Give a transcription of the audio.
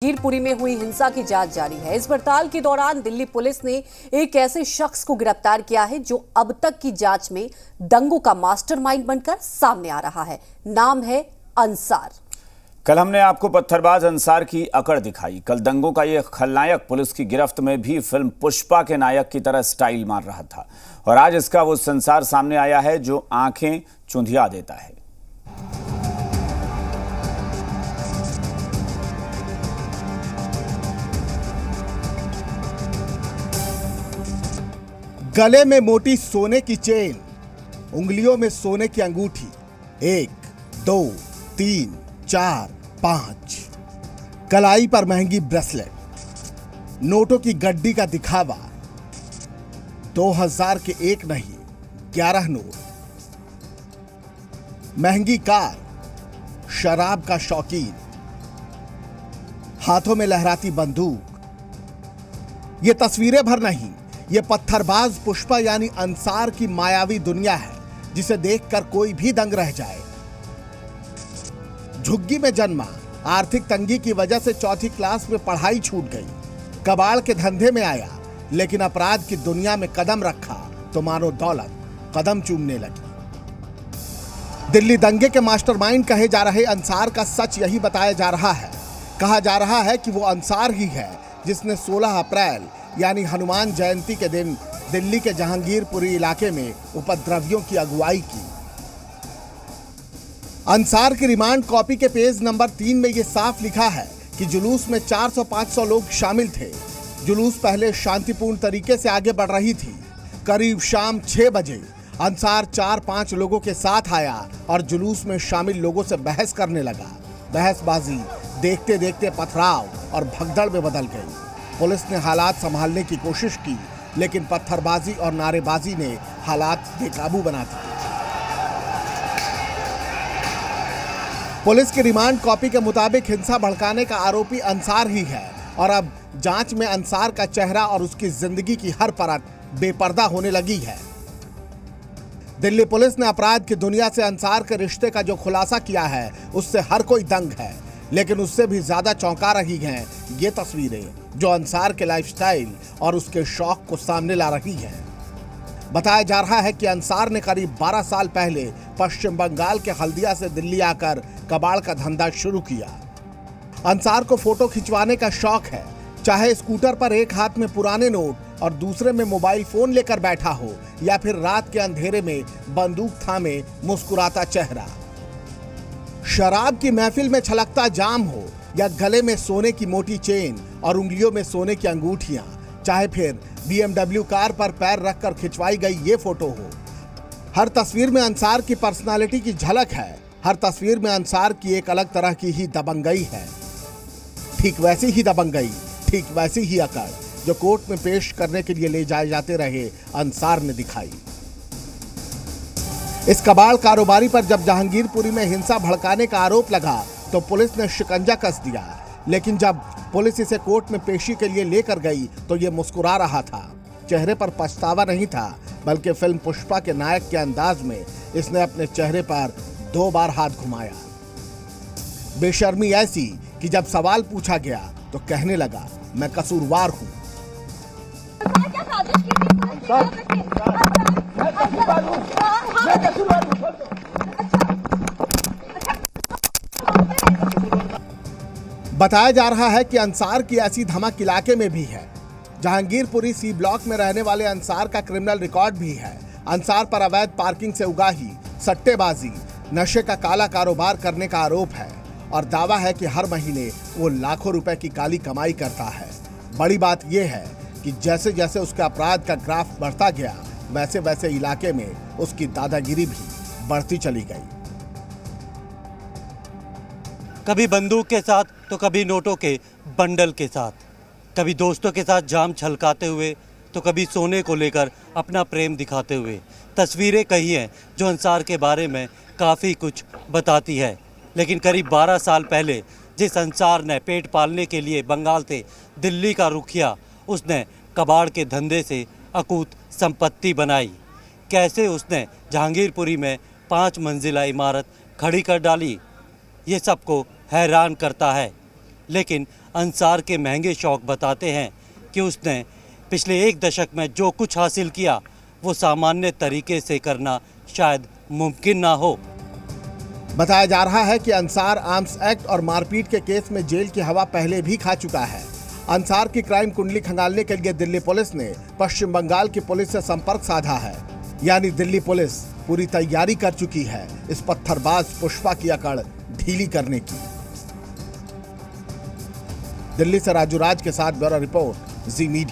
जहांगीरपुरी में हुई हिंसा की जांच जारी है। इस पड़ताल के दौरान दिल्ली पुलिस ने एक ऐसे शख्स को गिरफ्तार किया है जो अब तक की जांच में दंगों का मास्टरमाइंड बनकर सामने आ रहा है। नाम है अंसार। कल हमने आपको पत्थरबाज अंसार की अकड़ दिखाई। कल दंगों का ये खलनायक पुलिस की गिरफ्त में भी फिल्म पुष्पा के नायक की तरह स्टाइल मार रहा था, और आज इसका वो संसार सामने आया है जो आंखें चुंधिया देता है। गले में मोटी सोने की चेन, उंगलियों में सोने की अंगूठी, 1, 2, 3, 4, 5, कलाई पर महंगी ब्रेसलेट, नोटों की गड्डी का दिखावा, 2000 के एक नहीं 11 नोट, महंगी कार, शराब का शौकीन, हाथों में लहराती बंदूक। ये तस्वीरें भर नहीं, ये पत्थरबाज पुष्पा यानी अंसार की मायावी दुनिया है जिसे देखकर कोई भी दंग रह जाए। झुग्गी में जन्मा, आर्थिक तंगी की वजह से चौथी क्लास में पढ़ाई छूट गई, कबाड़ के धंधे में आया, लेकिन अपराध की दुनिया में कदम रखा तो मानो दौलत कदम चूमने लगी। दिल्ली दंगे के मास्टरमाइंड कहे जा रहे अंसार का सच यही बताया जा रहा है। कहा जा रहा है कि वो अंसार ही है जिसने 16 अप्रैल यानी हनुमान जयंती के दिन दिल्ली के जहांगीरपुरी इलाके में उपद्रवियों की अगुवाई की। अंसार की रिमांड कॉपी के पेज नंबर 3 में यह साफ लिखा है कि जुलूस में 400-500 लोग शामिल थे। जुलूस पहले शांतिपूर्ण तरीके से आगे बढ़ रही थी। करीब शाम 6 बजे अंसार 4-5 लोगों के साथ आया और जुलूस में शामिल लोगों से बहस करने लगा। बहसबाजी देखते देखते पथराव और भगदड़ में बदल गई। पुलिस ने हालात संभालने की कोशिश की, लेकिन पत्थरबाजी और नारेबाजी ने हालात बेकाबू बना दिए। पुलिस की रिमांड कॉपी के मुताबिक हिंसा भड़काने का आरोपी अंसार ही है, और अब जांच में अंसार का चेहरा और उसकी जिंदगी की हर परत बेपर्दा होने लगी है। दिल्ली पुलिस ने अपराध की दुनिया से अंसार के रिश्ते का जो खुलासा किया है उससे हर कोई दंग है, लेकिन उससे भी ज्यादा चौंका रही हैं ये तस्वीरें जो अंसार के लाइफस्टाइल और उसके शौक को सामने ला रही हैं। बताया जा रहा है कि अंसार ने करीब 12 साल पहले पश्चिम बंगाल के हल्दिया से दिल्ली आकर कबाड़ का धंधा शुरू किया। अंसार को फोटो खिंचवाने का शौक है, चाहे स्कूटर पर एक हाथ में पुराने नोट और दूसरे में मोबाइल फोन लेकर बैठा हो, या फिर रात के अंधेरे में बंदूक थामे मुस्कुराता चेहरा। शराब की महफिल में छलकता जाम हो, या गले में सोने की मोटी चेन और उंगलियों में सोने की अंगूठियां, चाहे फिर BMW कार पर पैर रखकर खिंचवाई गई ये फोटो हो, हर तस्वीर में अंसार की पर्सनालिटी की झलक है। हर तस्वीर में अंसार की एक अलग तरह की ही दबंगई है। ठीक वैसी ही दबंगई, ठीक वैसी ही अकड़ जो कोर्ट में पेश करने के लिए ले जाए जाते रहे अंसार ने दिखाई। इस कबाड़ कारोबारी पर जब जहांगीरपुरी में हिंसा भड़काने का आरोप लगा तो पुलिस ने शिकंजा कस दिया, लेकिन जब पुलिस इसे कोर्ट में पेशी के लिए लेकर गई तो ये मुस्कुरा रहा था। चेहरे पर पछतावा नहीं था, बल्कि फिल्म पुष्पा के नायक के अंदाज में इसने अपने चेहरे पर 2 बार हाथ घुमाया। बेशर्मी ऐसी कि जब सवाल पूछा गया तो कहने लगा, मैं कसूरवार हूँ। बताया जा रहा है कि अंसार की ऐसी धमक इलाके में भी है। जहांगीरपुरी C ब्लॉक में रहने वाले अंसार का क्रिमिनल रिकॉर्ड भी है। अंसार पर अवैध पार्किंग से उगाही, सट्टेबाजी, नशे का काला कारोबार करने का आरोप है, और दावा है कि हर महीने वो लाखों रुपए की काली कमाई करता है। बड़ी बात यह है कि जैसे जैसे उसके अपराध का ग्राफ बढ़ता गया, वैसे वैसे इलाके में उसकी दादागिरी भी बढ़ती चली गई। कभी बंदूक के साथ तो कभी नोटों के बंडल के साथ, कभी दोस्तों के साथ जाम छलकाते हुए तो कभी सोने को लेकर अपना प्रेम दिखाते हुए। तस्वीरें कही हैं जो अंसार के बारे में काफ़ी कुछ बताती है, लेकिन करीब 12 साल पहले जिस अंसार ने पेट पालने के लिए बंगाल से दिल्ली का रुख किया, उसने कबाड़ के धंधे से अकूत संपत्ति बनाई। कैसे उसने जहांगीरपुरी में 5 मंजिला इमारत खड़ी कर डाली, ये सबको हैरान करता है। लेकिन अंसार के महंगे शौक बताते हैं कि उसने पिछले 1 दशक में जो कुछ हासिल किया वो सामान्य तरीके से करना शायद मुमकिन ना हो। बताया जा रहा है कि अंसार आर्म्स एक्ट और मारपीट के केस में जेल की हवा पहले भी खा चुका है। अंसार की क्राइम कुंडली खंगालने के लिए दिल्ली पुलिस ने पश्चिम बंगाल की पुलिस से संपर्क साधा है। यानी दिल्ली पुलिस पूरी तैयारी कर चुकी है इस पत्थरबाज पुष्पा की अकड़ ढीली करने की। दिल्ली से राजू राज के साथ ब्यूरो रिपोर्ट, जी मीडिया।